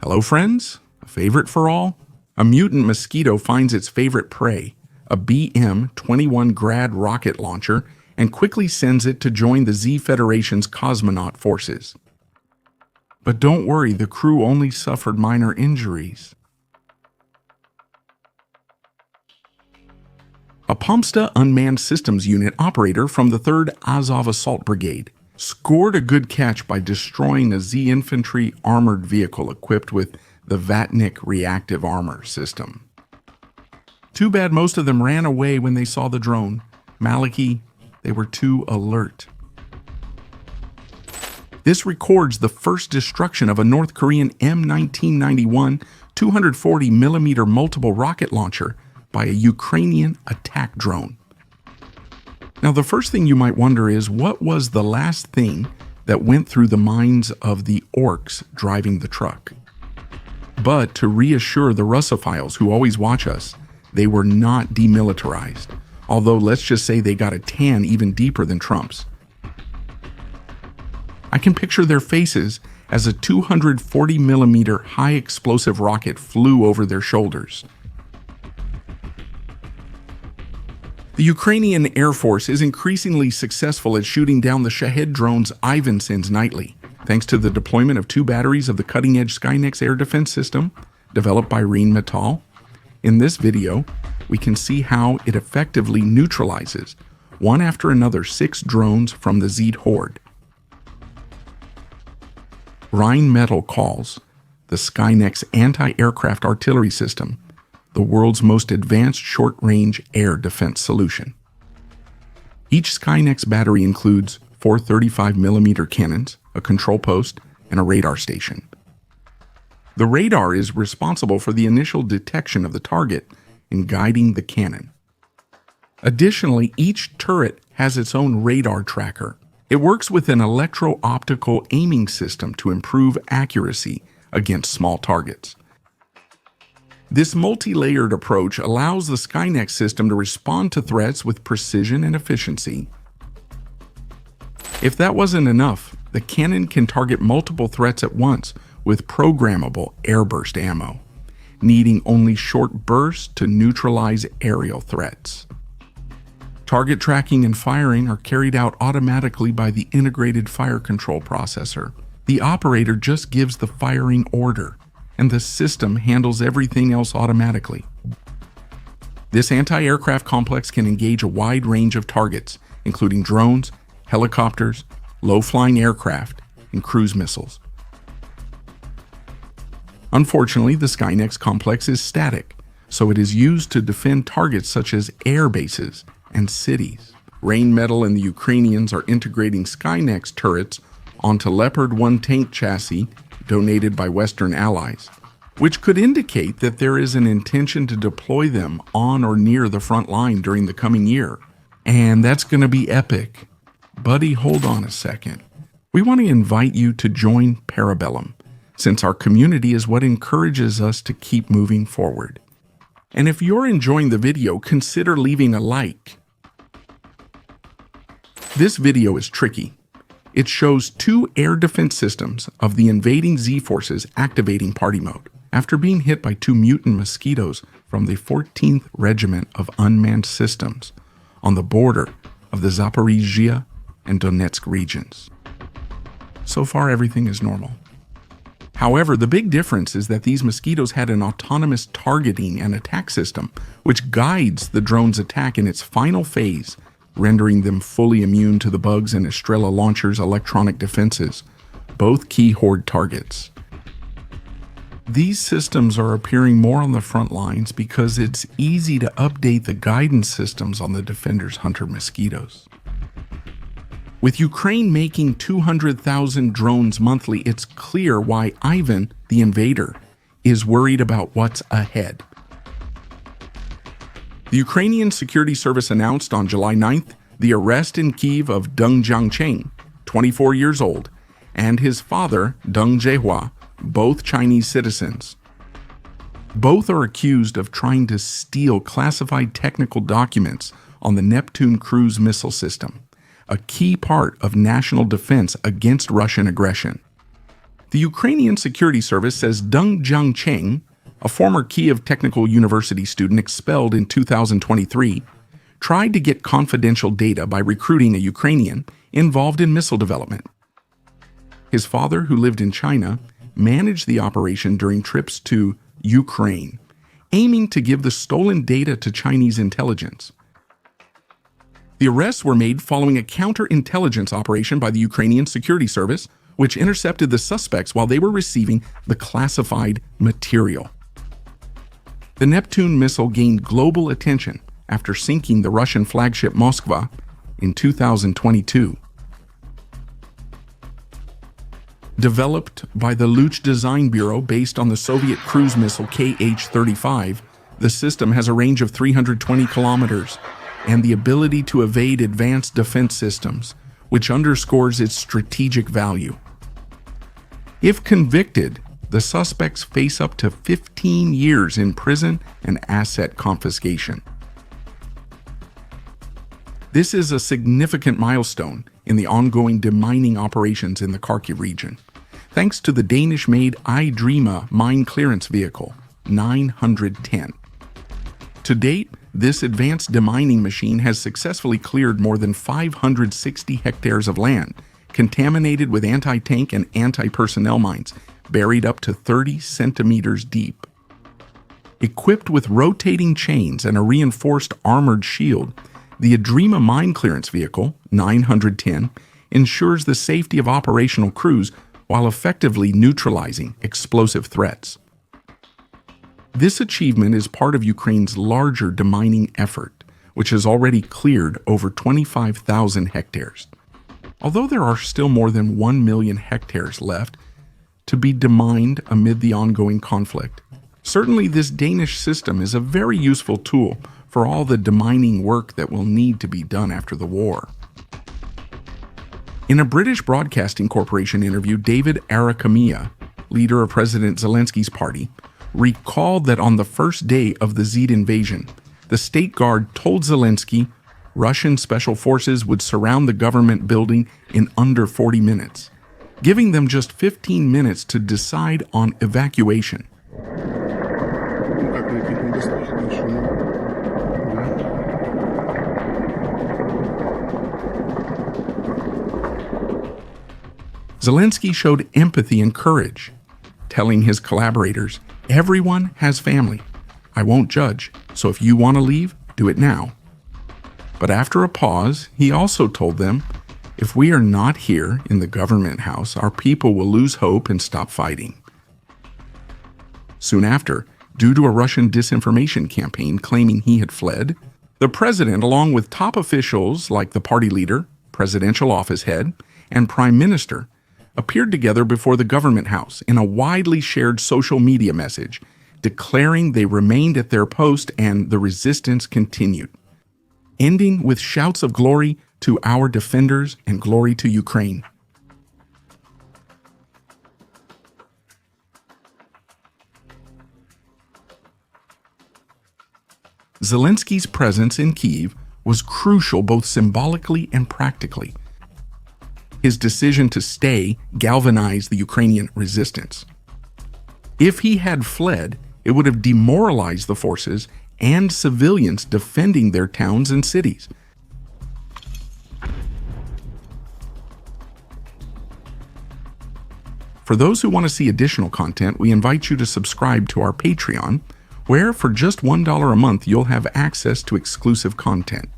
Hello, friends? A favorite for all? A mutant mosquito finds its favorite prey, a BM-21 Grad rocket launcher, and quickly sends it to join the Z Federation's cosmonaut forces. But don't worry, the crew only suffered minor injuries. A Pomsta unmanned systems unit operator from the 3rd Azov Assault Brigade scored a good catch by destroying a Z infantry armored vehicle equipped with the Vatnik reactive armor system. Too bad most of them ran away when they saw the drone. Maliki, they were too alert. This records the first destruction of a North Korean M1991 240mm multiple rocket launcher by a Ukrainian attack drone. Now, the first thing you might wonder is, what was the last thing that went through the minds of the orcs driving the truck? But to reassure the Russophiles who always watch us, they were not demilitarized, although let's just say they got a tan even deeper than Trump's. I can picture their faces as a 240mm high explosive rocket flew over their shoulders. The Ukrainian Air Force is increasingly successful at shooting down the Shahed drones Ivan sends nightly, thanks to the deployment of 2 batteries of the cutting-edge Skynex air defense system, developed by Rheinmetall. In this video, we can see how it effectively neutralizes, one after another, 6 drones from the Z horde. Rheinmetall calls the Skynex anti-aircraft artillery system the world's most advanced short-range air defense solution. Each Skynex battery includes 4 35mm cannons, a control post, and a radar station. The radar is responsible for the initial detection of the target and guiding the cannon. Additionally, each turret has its own radar tracker. It works with an electro-optical aiming system to improve accuracy against small targets. This multi-layered approach allows the Skynex system to respond to threats with precision and efficiency. If that wasn't enough, the cannon can target multiple threats at once with programmable airburst ammo, needing only short bursts to neutralize aerial threats. Target tracking and firing are carried out automatically by the integrated fire control processor. The operator just gives the firing order, and the system handles everything else automatically. This anti-aircraft complex can engage a wide range of targets, including drones, helicopters, low-flying aircraft, and cruise missiles. Unfortunately, the Skynex complex is static, so it is used to defend targets such as air bases and cities. Rheinmetall and the Ukrainians are integrating Skynex turrets onto Leopard 1 tank chassis donated by Western allies, which could indicate that there is an intention to deploy them on or near the front line during the coming year. And that's going to be epic. Buddy, hold on a second. We want to invite you to join Parabellum, since our community is what encourages us to keep moving forward. And if you're enjoying the video, consider leaving a like. This video is tricky. It shows 2 air defense systems of the invading Z forces activating party mode after being hit by 2 mutant mosquitoes from the 14th Regiment of Unmanned Systems on the border of the Zaporizhzhia and Donetsk regions. So far, everything is normal. However, the big difference is that these mosquitoes had an autonomous targeting and attack system, which guides the drone's attack in its final phase, rendering them fully immune to the bugs and Estrella launcher's electronic defenses, both key horde targets. These systems are appearing more on the front lines because it's easy to update the guidance systems on the Defender's Hunter mosquitoes. With Ukraine making 200,000 drones monthly, it's clear why Ivan, the invader, is worried about what's ahead. The Ukrainian Security Service announced on July 9th the arrest in Kyiv of Deng Jiangcheng, 24 years old, and his father, Deng Jiehua, both Chinese citizens. Both are accused of trying to steal classified technical documents on the Neptune cruise missile system, a key part of national defense against Russian aggression. The Ukrainian Security Service says Deng Jiangcheng, a former Kyiv Technical University student expelled in 2023, tried to get confidential data by recruiting a Ukrainian involved in missile development. His father, who lived in China, managed the operation during trips to Ukraine, aiming to give the stolen data to Chinese intelligence. The arrests were made following a counterintelligence operation by the Ukrainian Security Service, which intercepted the suspects while they were receiving the classified material. The Neptune missile gained global attention after sinking the Russian flagship Moskva in 2022. Developed by the Luch Design Bureau based on the Soviet cruise missile Kh-35, the system has a range of 320 kilometers and the ability to evade advanced defense systems, which underscores its strategic value. If convicted, the suspects face up to 15 years in prison and asset confiscation. This is a significant milestone in the ongoing demining operations in the Kharkiv region, thanks to the Danish-made iDreama mine clearance vehicle 910. To date, this advanced demining machine has successfully cleared more than 560 hectares of land, contaminated with anti-tank and anti-personnel mines, buried up to 30 centimeters deep. Equipped with rotating chains and a reinforced armored shield, the iDreama mine clearance vehicle 910 ensures the safety of operational crews while effectively neutralizing explosive threats. This achievement is part of Ukraine's larger demining effort, which has already cleared over 25,000 hectares. Although there are still more than 1 million hectares left to be demined amid the ongoing conflict, certainly this Danish system is a very useful tool for all the demining work that will need to be done after the war. In a British Broadcasting Corporation interview, David Arakamiya, leader of President Zelensky's party, recalled that on the first day of the Z invasion, the State Guard told Zelensky Russian special forces would surround the government building in under 40 minutes, giving them just 15 minutes to decide on evacuation. Zelensky showed empathy and courage, telling his collaborators, "Everyone has family. I won't judge, so if you want to leave, do it now." But after a pause, he also told them, "If we are not here in the government house, our people will lose hope and stop fighting." Soon after, due to a Russian disinformation campaign claiming he had fled, the president, along with top officials like the party leader, presidential office head, and prime minister, appeared together before the government house in a widely shared social media message, declaring they remained at their post and the resistance continued, ending with shouts of glory to our defenders and glory to Ukraine. Zelensky's presence in Kyiv was crucial both symbolically and practically. His decision to stay galvanized the Ukrainian resistance. If he had fled, it would have demoralized the forces and civilians defending their towns and cities. For those who want to see additional content, we invite you to subscribe to our Patreon, where for just $1 a month, you'll have access to exclusive content.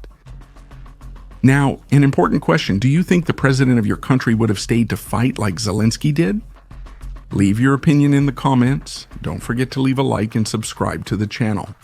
Now, an important question: do you think the president of your country would have stayed to fight like Zelensky did? Leave your opinion in the comments. Don't forget to leave a like and subscribe to the channel.